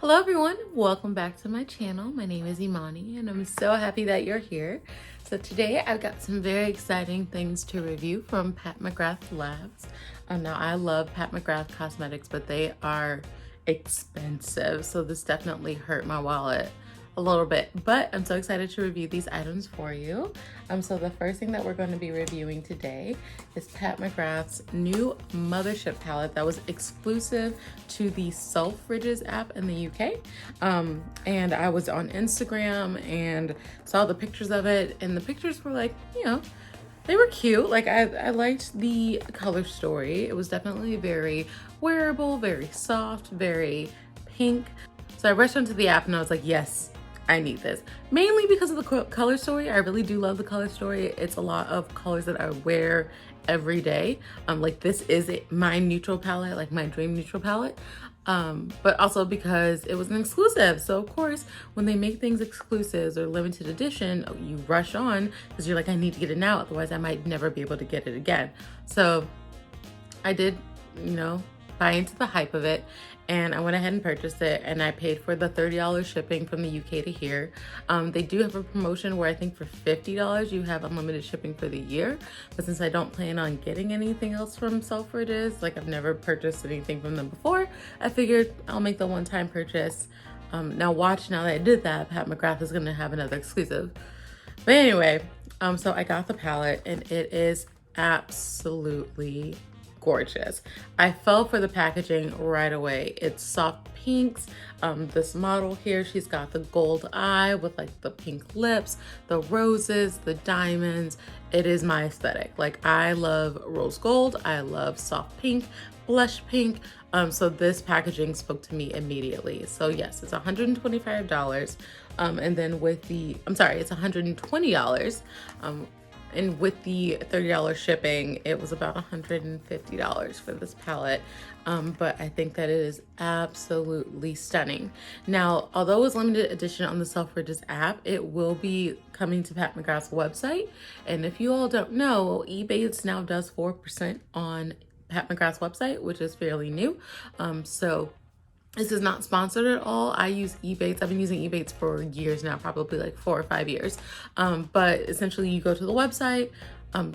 Hello everyone, welcome back to my channel. My name is Imani and I'm so happy that you're here. So today I've got some very exciting things to review from Pat McGrath Labs. Now I love Pat McGrath cosmetics, but they are expensive. So this definitely hurt my wallet a little bit, but I'm so excited to review these items for you. So the first thing that we're going to be reviewing today is Pat McGrath's new Mothership palette that was exclusive to the Selfridges app in the UK. And I was on Instagram and saw the pictures of it, and the pictures were like, they were cute. Like I liked the color story. It was definitely very wearable, very soft, very pink. So I rushed onto the app and I was like, yes, I need this. Mainly because of the color story. I really do love the color story. It's a lot of colors that I wear every day. Like this is my neutral palette, like my dream neutral palette. But also because it was an exclusive. So of course, when they make things exclusives or limited edition, you rush on because you're like, I need to get it now. Otherwise I might never be able to get it again. So I did, buy into the hype of it, and I went ahead and purchased it, and I paid for the $30 shipping from the UK to here. They do have a promotion where I think for $50 you have unlimited shipping for the year, but since I don't plan on getting anything else from Selfridges, like I've never purchased anything from them before, I figured I'll make the one-time purchase. Now that I did that, Pat McGrath is gonna have another exclusive. But anyway, so I got the palette and it is absolutely gorgeous. I fell for the packaging right away. It's soft pinks. This model here, she's got the gold eye with like the pink lips, the roses, the diamonds. It is my aesthetic. Like I love rose gold. I love soft pink, blush pink. So this packaging spoke to me immediately. So yes, it's $125. And then it's $120. And with the $30 shipping, it was about $150 for this palette. But I think that it is absolutely stunning. Now, although it's limited edition on the Selfridges app, it will be coming to Pat McGrath's website. And if you all don't know, Ebates now does 4% on Pat McGrath's website, which is fairly new. So this is not sponsored at all. I use Ebates. I've been using Ebates for years now, probably like 4 or 5 years. But essentially you go to the website,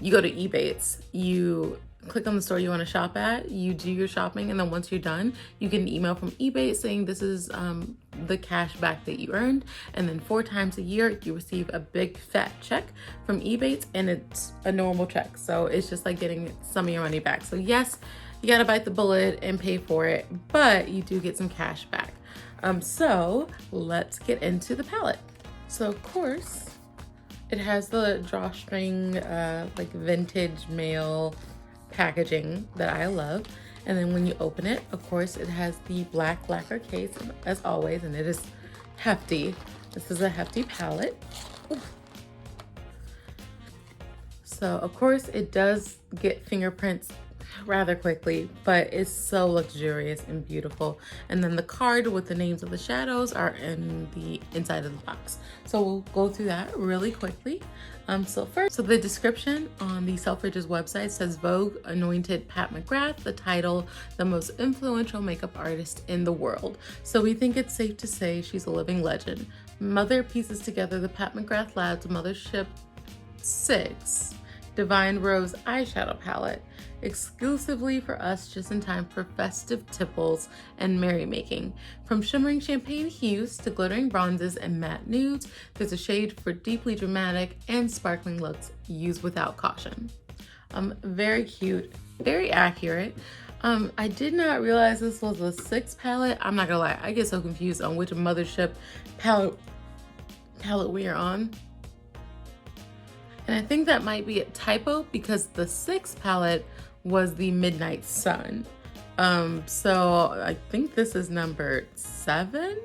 you go to Ebates, you click on the store you want to shop at, you do your shopping, and then once you're done, you get an email from Ebates saying this is the cash back that you earned. And then 4 times a year, you receive a big fat check from Ebates, and it's a normal check. So it's just like getting some of your money back. So yes, you gotta bite the bullet and pay for it, but you do get some cash back. So let's get into the palette. So of course, it has the drawstring, like vintage mail packaging that I love. And then when you open it, of course, it has the black lacquer case as always, and it is hefty. This is a hefty palette. Ooh. So of course it does get fingerprints rather quickly, but it's so luxurious and beautiful. And then the card with the names of the shadows are in the inside of the box. So we'll go through that really quickly. So the description on the Selfridges website says Vogue anointed Pat McGrath the title, the most influential makeup artist in the world. So we think it's safe to say she's a living legend. Mother pieces together the Pat McGrath Labs Mothership 6 Divine Rose eyeshadow palette exclusively for us, just in time for festive tipples and merrymaking. From shimmering champagne hues to glittering bronzes and matte nudes, there's a shade for deeply dramatic and sparkling looks. Used without caution. Very cute, very accurate. I did not realize this was a 6 palette. I'm not gonna lie, I get so confused on which Mothership palette we are on. And I think that might be a typo because the 6 palette was the Midnight Sun. So I think this is number 7.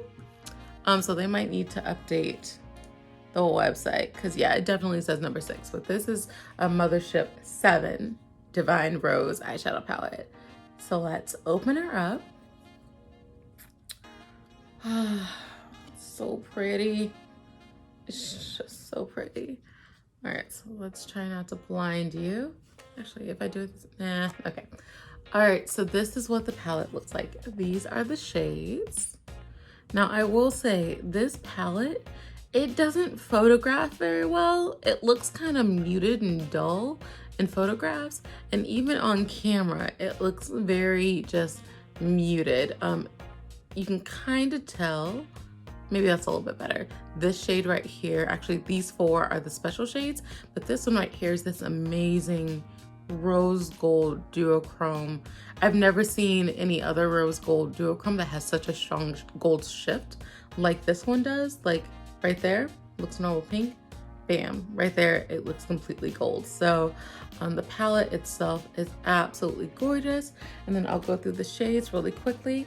So they might need to update the website because yeah, it definitely says number 6, but this is a Mothership 7 Divine Rose eyeshadow palette. So let's open her up. So pretty. It's just so pretty. All right, so let's try not to blind you. Actually, if I do it, okay. All right, so this is what the palette looks like. These are the shades. Now I will say this palette, it doesn't photograph very well. It looks kind of muted and dull in photographs, and even on camera it looks very just muted. You can kind of tell, maybe that's a little bit better. This shade right here, actually these four are the special shades, but this one right here is this amazing rose gold duochrome. I've never seen any other rose gold duochrome that has such a strong gold shift like this one does. Like right there, looks normal pink. Bam, right there, it looks completely gold. So the palette itself is absolutely gorgeous. And then I'll go through the shades really quickly.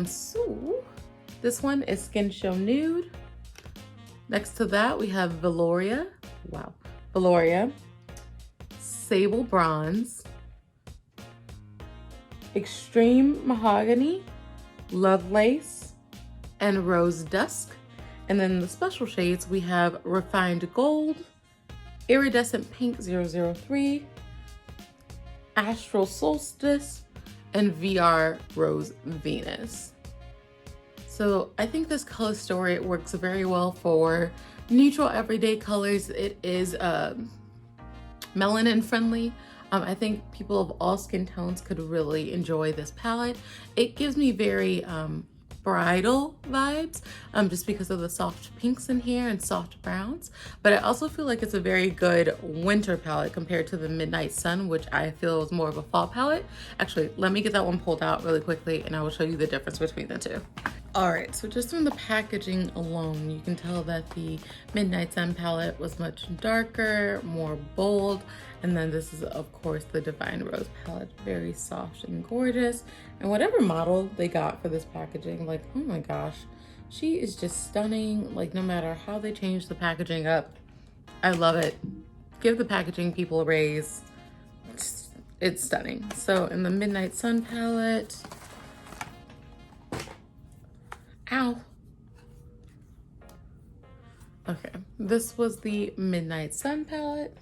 So this one is Skin Show Nude. Next to that, we have Valoria. Wow, Valoria. Sable Bronze. Extreme Mahogany. Lovelace. And Rose Dusk. And then the special shades, we have Refined Gold, Iridescent Pink 003, Astral Solstice, and VR Rose Venus. So I think this color story works very well for neutral everyday colors. It is melanin friendly. I think people of all skin tones could really enjoy this palette. It gives me very bridal vibes, just because of the soft pinks in here and soft browns. But I also feel like it's a very good winter palette compared to the Midnight Sun, which I feel is more of a fall palette. Actually, let me get that one pulled out really quickly and I will show you the difference between the two. All right, so just from the packaging alone, you can tell that the Midnight Sun palette was much darker, more bold, and then this is of course the Divine Rose palette, very soft and gorgeous. And whatever model they got for this packaging, like, oh my gosh, she is just stunning. Like, no matter how they change the packaging up, I love it. Give the packaging people a raise. It's stunning. So in the Midnight Sun palette, ow. Okay, this was the Midnight Sun palette.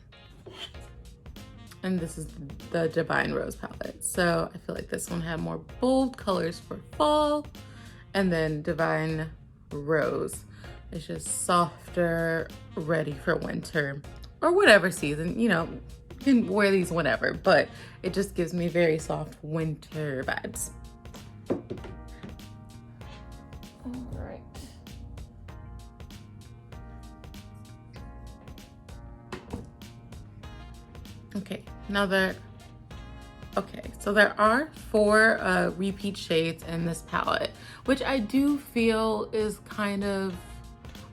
And this is the Divine Rose palette. So I feel like this one had more bold colors for fall. And then Divine Rose is just softer, ready for winter or whatever season. You know, you can wear these whenever, but it just gives me very soft winter vibes. All right. Okay, now so there are 4 repeat shades in this palette, which I do feel is kind of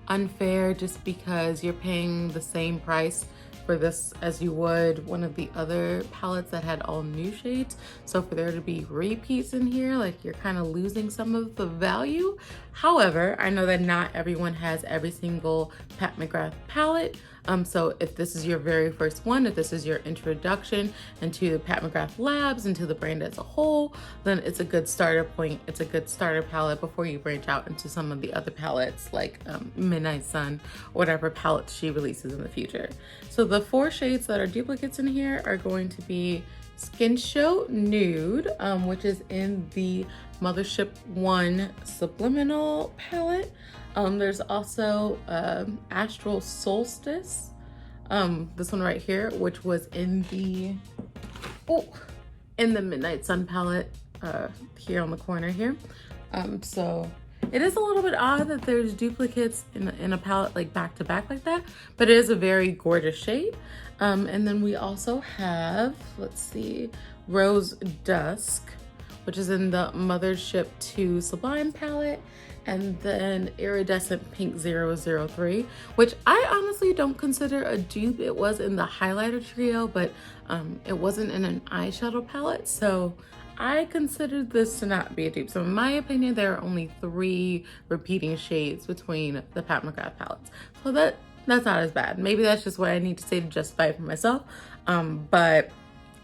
unfair just because you're paying the same price for this as you would one of the other palettes that had all new shades. So for there to be repeats in here, like, you're kind of losing some of the value. However, I know that not everyone has every single Pat McGrath palette. So if this is your very first one, if this is your introduction into the Pat McGrath Labs, into the brand as a whole, then it's a good starter point. It's a good starter palette before you branch out into some of the other palettes like Midnight Sun, whatever palette she releases in the future. So the 4 shades that are duplicates in here are going to be Skin Show Nude, which is in the Mothership 1 Subliminal palette. There's also Astral Solstice, this one right here, which was in the Midnight Sun palette here on the corner here. So it is a little bit odd that there's duplicates in a palette like back to back like that, but it is a very gorgeous shade. And then we also have, let's see, Rose Dusk, which is in the Mothership 2 Sublime palette, and then Iridescent Pink 003, which I honestly don't consider a dupe. It was in the highlighter trio, but it wasn't in an eyeshadow palette, so I considered this to not be a dupe. So in my opinion, there are only 3 repeating shades between the Pat McGrath palettes. So that's not as bad. Maybe that's just what I need to say to justify it for myself, but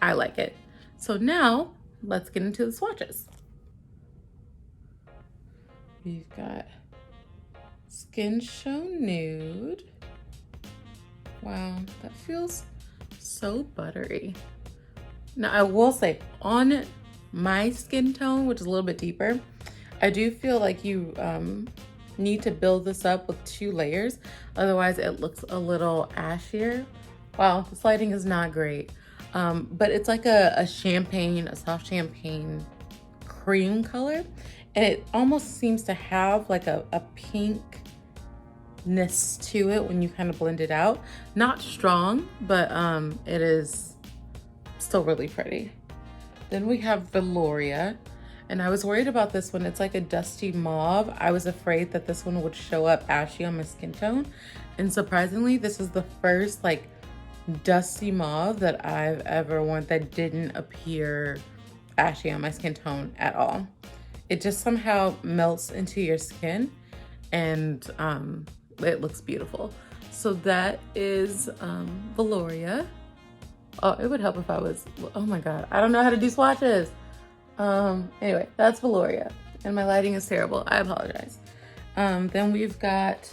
I like it. So now let's get into the swatches. We've got Skin Show Nude. Wow, that feels so buttery. Now I will say, on my skin tone, which is a little bit deeper, I do feel like you need to build this up with 2 layers. Otherwise it looks a little ashier. Wow, this lighting is not great. But it's like a champagne, a soft champagne cream color. And it almost seems to have like a pinkness to it when you kind of blend it out. Not strong, but it is still really pretty. Then we have Veloria. And I was worried about this one. It's like a dusty mauve. I was afraid that this one would show up ashy on my skin tone. And surprisingly, this is the first like dusty mauve that I've ever worn that didn't appear ashy on my skin tone at all. It just somehow melts into your skin and it looks beautiful. So that is Veloria. Oh, it would help if I was, oh my God, I don't know how to do swatches. Anyway, that's Veloria, and my lighting is terrible. I apologize. Then we've got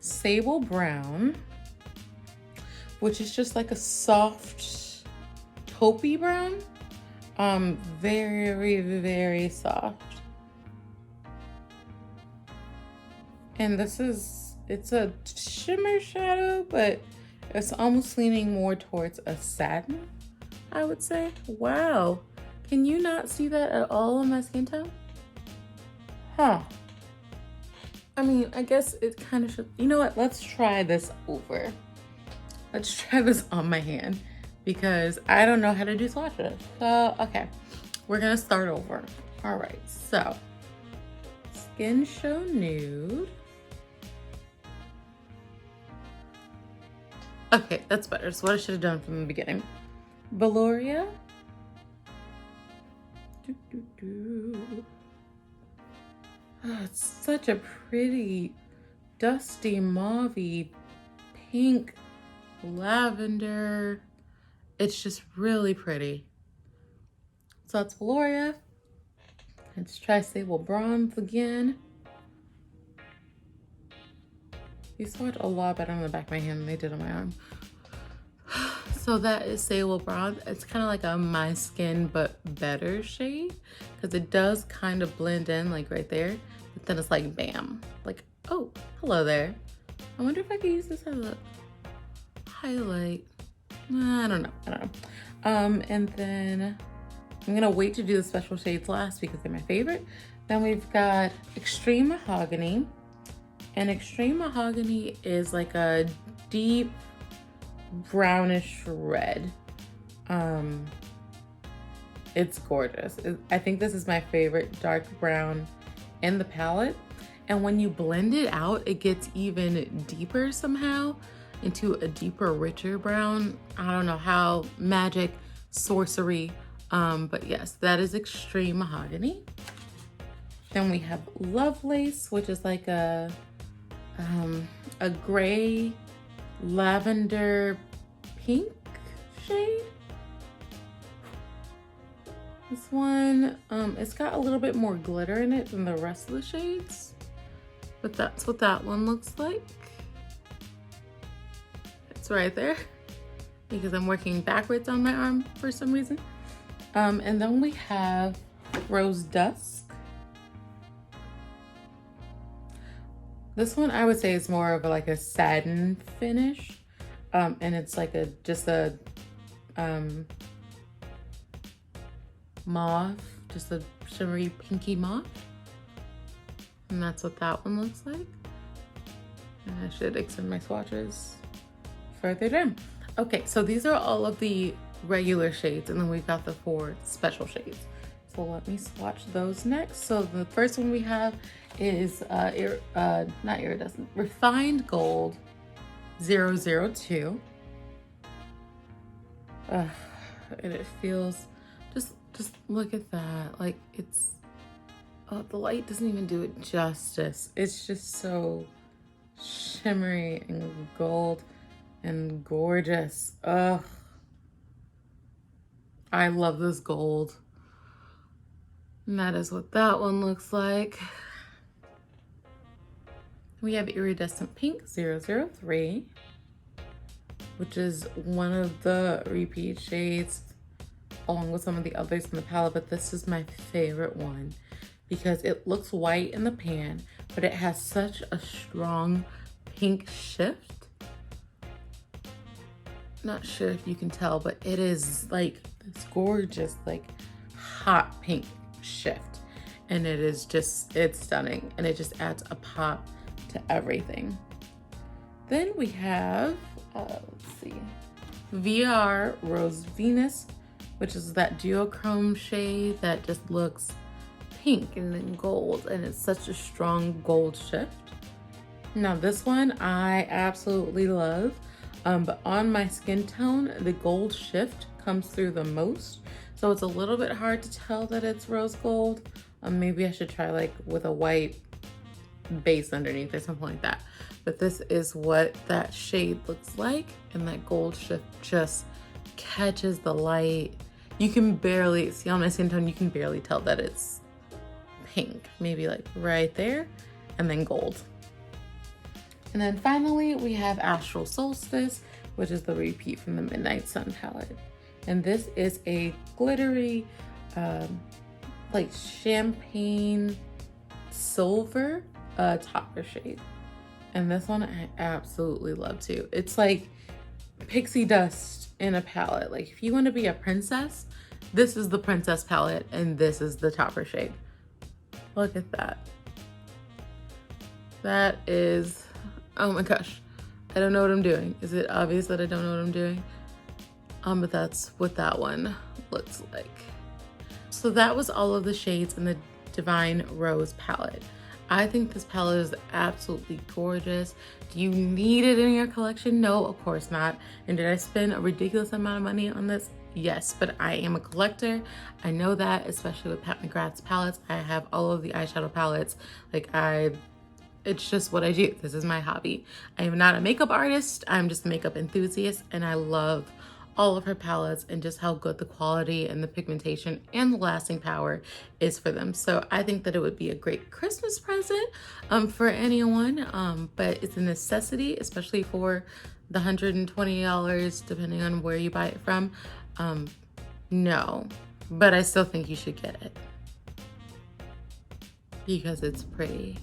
Sable Brown, which is just like a soft taupey brown. Very, very soft. And this is, it's a shimmer shadow, but it's almost leaning more towards a satin, I would say. Wow. Can you not see that at all on my skin tone? Huh. I mean, I guess it kind of should, you know what? Let's try this over. Let's try this on my hand because I don't know how to do swatches. So, okay, we're gonna start over. All right, so Skin Show Nude. Okay, that's better. That's what I should have done from the beginning. Veloria. Oh, it's such a pretty dusty mauve-y pink lavender. It's just really pretty. So that's Veloria. Let's try Sable Bronze again. You swatch a lot better on the back of my hand than they did on my arm. So that is Sable Bronze. It's kind of like a My Skin but better shade because it does kind of blend in like right there, but then it's like bam, like, oh, hello there. I wonder if I could use this as a highlight. I don't know. And then I'm gonna wait to do the special shades last because they're my favorite. Then we've got Extreme Mahogany, and Extreme Mahogany is like a deep brownish red. It's gorgeous. I think this is my favorite dark brown in the palette, and when you blend it out it gets even deeper somehow into a deeper, richer brown. I don't know how, magic, sorcery, but yes, that is Extreme Mahogany. Then we have Lovelace, which is like a gray lavender pink shade. This one, it's got a little bit more glitter in it than the rest of the shades, but that's what that one looks like. It's right there because I'm working backwards on my arm for some reason. And then we have Rose Dusk. This one I would say is more of like a satin finish. And it's like just a mauve, just a shimmery pinky mauve. And that's what that one looks like. And I should extend my swatches further down. Okay, so these are all of the regular shades, and then we've got the 4 special shades. So let me swatch those next. So the first one we have is not iridescent, Refined Gold 002. And it feels, just look at that. Like it's, oh, the light doesn't even do it justice. It's just so shimmery and gold and gorgeous. Ugh. I love this gold. And that is what that one looks like. We have Iridescent Pink 003, which is one of the repeat shades along with some of the others in the palette, but this is my favorite one because it looks white in the pan, but it has such a strong pink shift. Not sure if you can tell, but it is like this gorgeous, like hot pink shift. And it is just, it's stunning. And it just adds a pop to everything. Then we have, let's see, VR Rose Venus, which is that duochrome shade that just looks pink and then gold, and it's such a strong gold shift. Now this one I absolutely love, but on my skin tone, the gold shift comes through the most, so it's a little bit hard to tell that it's rose gold. Maybe I should try like with a white base underneath or something like that. But this is what that shade looks like, and that gold shift just catches the light. You can barely see on my skin tone, you can barely tell that it's pink, maybe like right there, and then gold. And then finally we have Astral Solstice, which is the repeat from the Midnight Sun palette. And this is a glittery, like champagne silver topper shade. And this one I absolutely love too. It's like pixie dust in a palette. Like if you want to be a princess, this is the princess palette and this is the topper shade. Look at that. That is, oh my gosh. I don't know what I'm doing. Is it obvious that I don't know what I'm doing? But that's what that one looks like. So that was all of the shades in the Divine Rose palette. I think this palette is absolutely gorgeous. Do you need it in your collection? No, of course not. And did I spend a ridiculous amount of money on this? Yes, but I am a collector. I know that, especially with Pat McGrath's palettes. I have all of the eyeshadow palettes. It's just what I do. This is my hobby. I am not a makeup artist. I'm just a makeup enthusiast, and I love all of her palettes and just how good the quality and the pigmentation and the lasting power is for them. So I think that it would be a great Christmas present for anyone, but it's a necessity, especially for the $120, depending on where you buy it from. No, but I still think you should get it because it's pretty.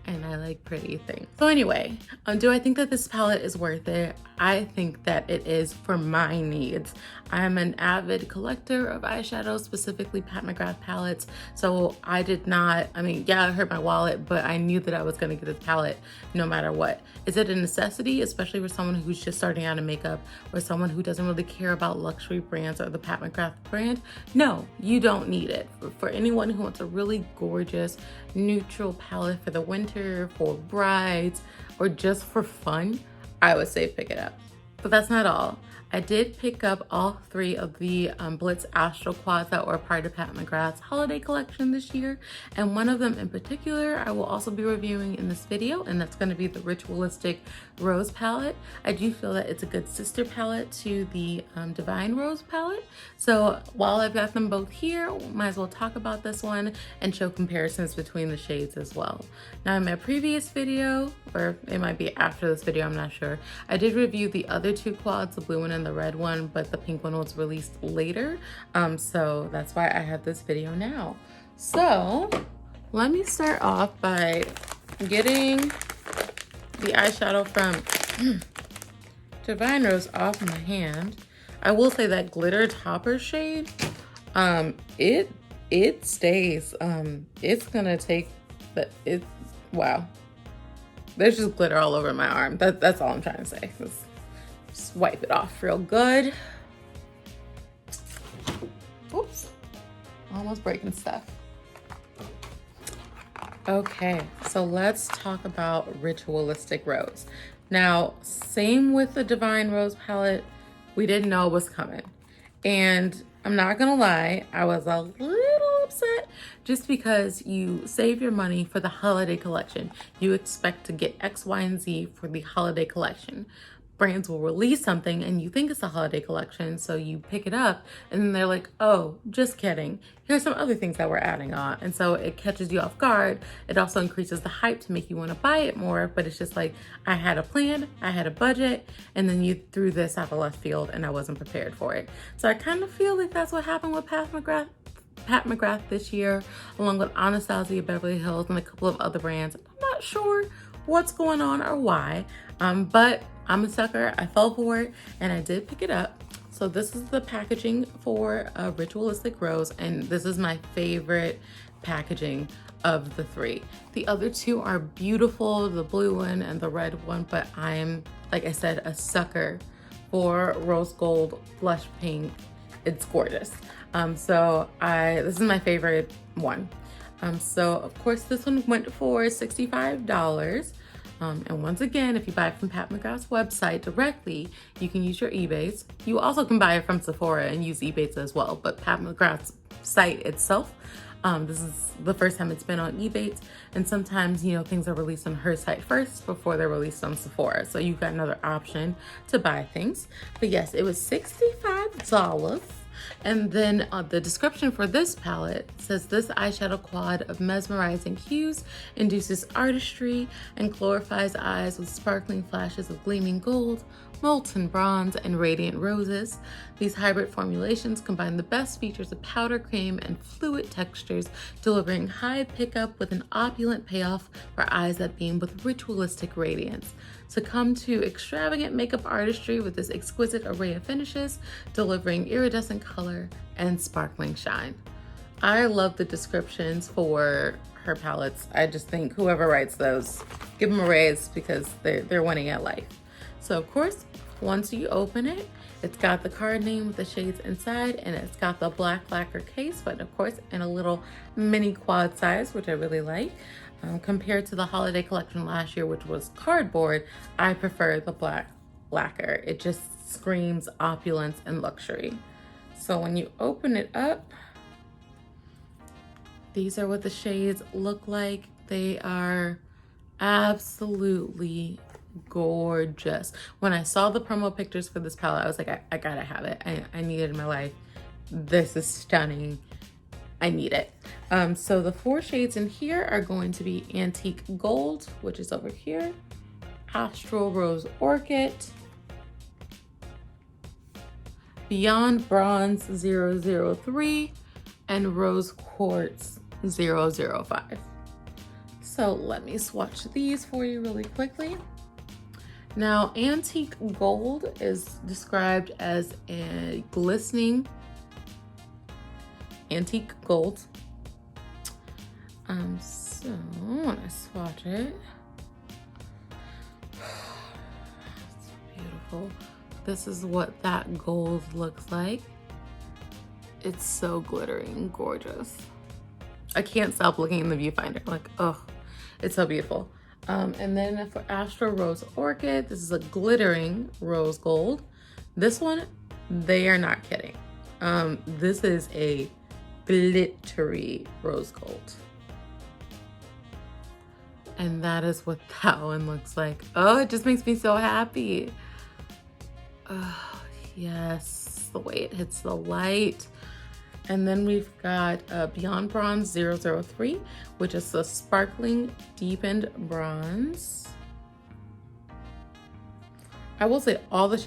And I like pretty things. So anyway, do I think that this palette is worth it? I think that it is for my needs. I'm an avid collector of eyeshadows, specifically Pat McGrath palettes. So I did not, yeah, it hurt my wallet, but I knew that I was gonna get this palette no matter what. Is it a necessity, especially for someone who's just starting out in makeup or someone who doesn't really care about luxury brands or the Pat McGrath brand? No, you don't need it. For anyone who wants a really gorgeous, neutral palette for the winter, for brides, or just for fun, I would say pick it up. But that's not all. I did pick up all three of the Blitz Astral Quads that were part of Pat McGrath's holiday collection this year. And one of them in particular, I will also be reviewing in this video, and that's gonna be the Ritualistic Rose palette. I do feel that it's a good sister palette to the Divine Rose palette. So while I've got them both here, might as well talk about this one and show comparisons between the shades as well. Now in my previous video, or it might be after this video, I'm not sure, I did review the other two quads, the blue one and the red one, but the pink one was released later. So that's why I have this video now. So let me start off by getting the eyeshadow from Divine Rose off my hand. I will say that glitter topper shade, it stays. It's gonna take wow. There's just glitter all over my arm. That's all I'm trying to say. Just wipe it off real good. Oops, almost breaking stuff. Okay, so let's talk about Ritualistic Rose. Now, same with the Divine Rose palette, we didn't know it was coming. And I'm not gonna lie, I was a little upset just because you save your money for the holiday collection. You expect to get X, Y, and Z for the holiday collection. Brands will release something and you think it's a holiday collection, so you pick it up and then they're like, oh, just kidding. Here's some other things that we're adding on. And so it catches you off guard. It also increases the hype to make you want to buy it more, but it's just like, I had a plan, I had a budget, and then you threw this out of left field and I wasn't prepared for it. So I kind of feel like that's what happened with Pat Pat McGrath this year, along with Anastasia Beverly Hills and a couple of other brands. I'm not sure what's going on or why, but I'm a sucker. I fell for it and I did pick it up. So this is the packaging for Ritualistic Rose, and this is my favorite packaging of the three. The other two are beautiful, the blue one and the red one, but I'm, like I said, a sucker for rose gold blush pink. It's gorgeous. This is my favorite one. So of course this one went for $65. And once again, if you buy it from Pat McGrath's website directly, you can use your Ebates. You also can buy it from Sephora and use Ebates as well, but Pat McGrath's site itself, this is the first time it's been on Ebates, and sometimes, you know, things are released on her site first before they're released on Sephora. So you've got another option to buy things. But yes, it was $65. And then the description for this palette says, this eyeshadow quad of mesmerizing hues induces artistry and glorifies eyes with sparkling flashes of gleaming gold, molten bronze, and radiant roses. These hybrid formulations combine the best features of powder cream and fluid textures, delivering high pickup with an opulent payoff for eyes that beam with ritualistic radiance. Succumb to extravagant makeup artistry with this exquisite array of finishes, delivering iridescent color and sparkling shine. I love the descriptions for her palettes. I just think whoever writes those, give them a raise, because they're winning at life. So of course, once you open it, it's got the card name with the shades inside, and it's got the black lacquer case, but of course in a little mini quad size, which I really like. Compared to the holiday collection last year, which was cardboard, I prefer the black lacquer. It just screams opulence and luxury. So when you open it up, these are what the shades look like. They are absolutely gorgeous. When I saw the promo pictures for this palette, I was like, I gotta have it. I need it in my life. This is stunning. I need it. So the 4 shades in here are going to be Antique Gold, which is over here, Astral Rose Orchid, Beyond Bronze 003, and Rose Quartz 005. So let me swatch these for you really quickly. Now, Antique Gold is described as a glistening antique gold. So when I swatch it, it's beautiful. This is what that gold looks like. It's so glittery and gorgeous. I can't stop looking in the viewfinder. Like, oh, it's so beautiful. And then for Astral Rose Orchid, this is a glittering rose gold. This one, they are not kidding. This is a glittery rose gold. And that is what that one looks like. Oh, it just makes me so happy. Oh, yes, the way it hits the light. And then we've got Beyond Bronze 003, which is a sparkling deepened bronze. I will say all the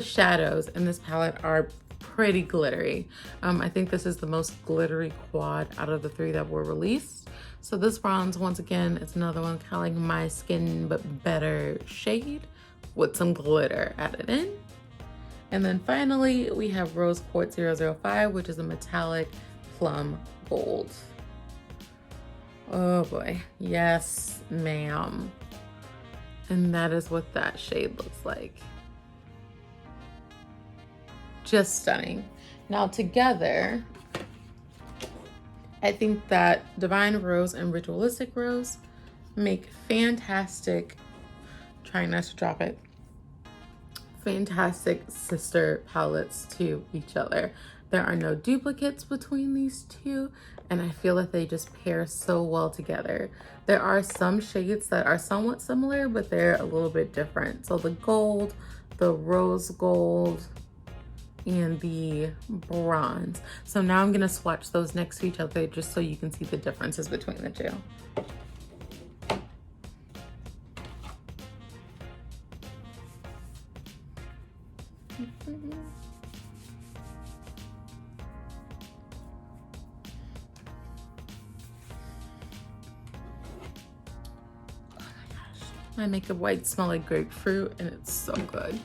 shadows in this palette are pretty glittery. I think this is the most glittery quad out of the 3 that were released. So this bronze, once again, it's another one kind of like My Skin but better shade with some glitter added in. And then finally, we have Rose Quartz 005, which is a metallic plum gold. Oh boy, yes, ma'am. And that is what that shade looks like. Just stunning. Now together, I think that Divine Rose and Ritualistic Rose make fantastic, trying not to drop it, fantastic sister palettes to each other. There are no duplicates between these two, and I feel that they just pair so well together. There are some shades that are somewhat similar, but they're a little bit different. So the gold, the rose gold, and the bronze. So now I'm gonna swatch those next to each other just so you can see the differences between the two. My makeup wipes smell like grapefruit and it's so good.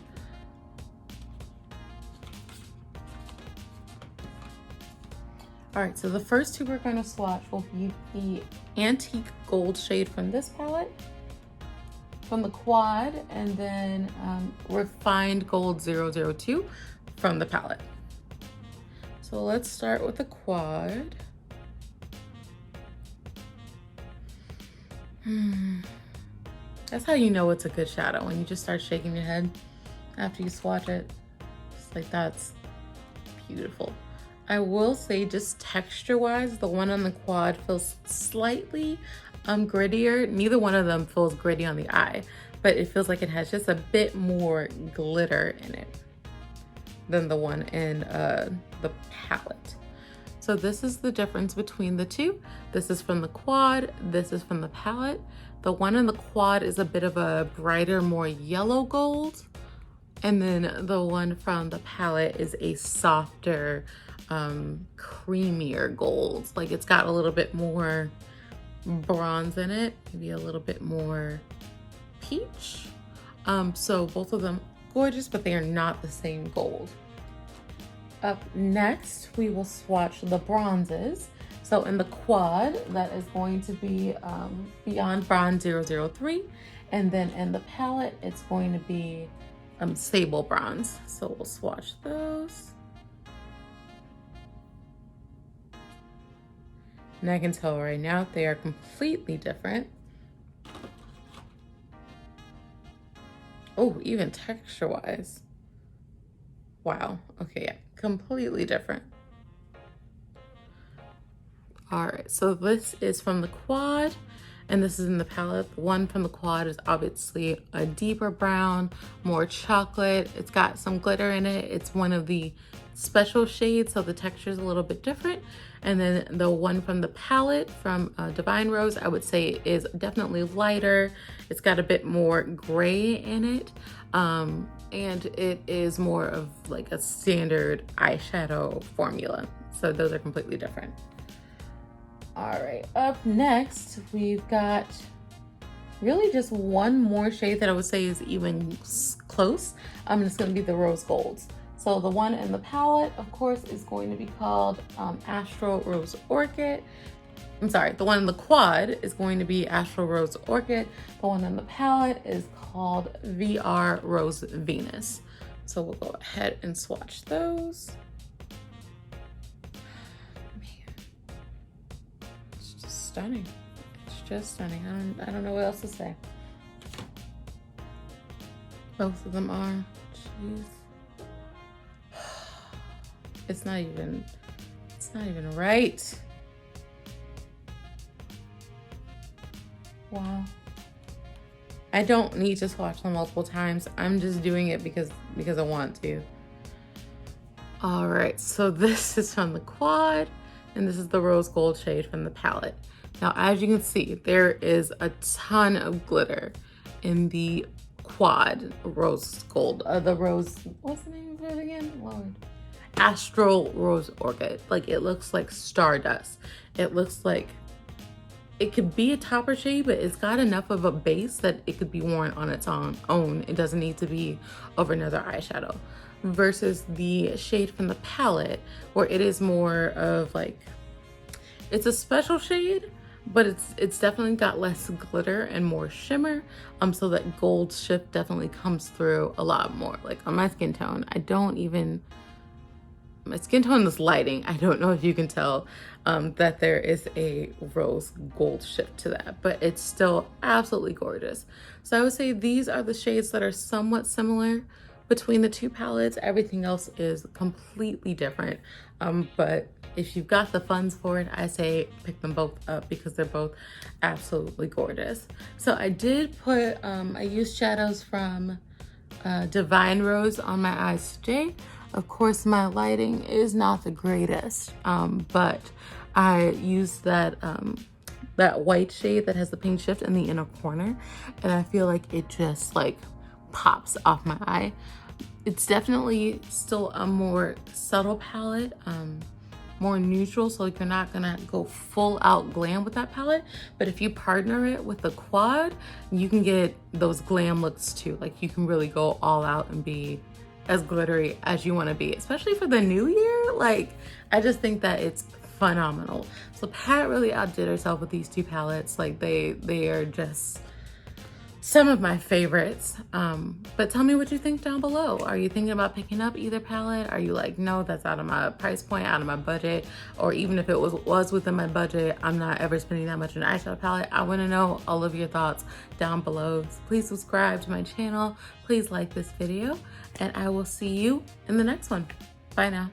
All right, so the first two we're gonna swatch will be the Antique Gold shade from this palette, from the Quad, and then Refined Gold 002 from the palette. So let's start with the Quad. That's how you know it's a good shadow, when you just start shaking your head after you swatch it. It's like, that's beautiful. I will say, just texture-wise, the one on the Quad feels slightly grittier. Neither one of them feels gritty on the eye, but it feels like it has just a bit more glitter in it than the one in the palette. So this is the difference between the two. This is from the Quad, this is from the palette. The one in the Quad is a bit of a brighter, more yellow gold. And then the one from the palette is a softer, creamier gold. Like, it's got a little bit more bronze in it, maybe a little bit more peach. So both of them gorgeous, but they are not the same gold. Up next, we will swatch the bronzes. So in the Quad, that is going to be Beyond Bronze 003. And then in the palette, it's going to be Sable Bronze. So we'll swatch those. And I can tell right now they are completely different. Oh, even texture-wise. Wow, okay, yeah, completely different. All right, so this is from the Quad, and this is in the palette. The one from the Quad is obviously a deeper brown, more chocolate. It's got some glitter in it. It's one of the special shades, so the texture is a little bit different. And then the one from the palette from Divine Rose, I would say is definitely lighter. It's got a bit more gray in it. And it is more of like a standard eyeshadow formula. So those are completely different. All right, up next, we've got really just one more shade that I would say is even close. It's gonna be the Rose Golds. So the one in the palette, of course, is going to be called Astral Rose Orchid. I'm sorry, the one in the Quad is going to be Astral Rose Orchid. The one in the palette is called VR Rose Venus. So we'll go ahead and swatch those. Man, it's just stunning. It's just stunning. I don't know what else to say. Both of them are. Jeez. It's not even right. Wow. I don't need to swatch them multiple times. I'm just doing it because I want to. All right, so this is from the Quad, and this is the Rose Gold shade from the palette. Now, as you can see, there is a ton of glitter in the Quad Rose Gold. The Rose, what's the name of it again? Lord. Astral Rose Orchid. Like, it looks like stardust. It looks like it could be a topper shade, but it's got enough of a base that it could be worn on its own. It doesn't need to be over another eyeshadow. Versus the shade from the palette, where it is more of like, it's a special shade, but it's definitely got less glitter and more shimmer. So that gold shift definitely comes through a lot more. Like on my skin tone, my skin tone is lighting. I don't know if you can tell that there is a rose gold shift to that, but it's still absolutely gorgeous. So I would say these are the shades that are somewhat similar between the two palettes. Everything else is completely different. But if you've got the funds for it, I say pick them both up because they're both absolutely gorgeous. So I did put, I used shadows from Divine Rose on my eyes today. Of course, my lighting is not the greatest, but I used that white shade that has the pink shift in the inner corner, and I feel like it just like pops off my eye. It's definitely still a more subtle palette, more neutral, so like you're not gonna go full out glam with that palette. But if you partner it with the quad, you can get those glam looks too. Like you can really go all out and be as glittery as you want to be, especially for the new year. Like I just think that it's phenomenal. So Pat really outdid herself with these two palettes. Like they are just some of my favorites. But tell me what you think down below. Are you thinking about picking up either palette? Are you like, no, that's out of my price point, out of my budget? Or even if it was within my budget, I'm not ever spending that much on an eyeshadow palette. I want to know all of your thoughts down below. So please subscribe to my channel. Please like this video, and I will see you in the next one. Bye now.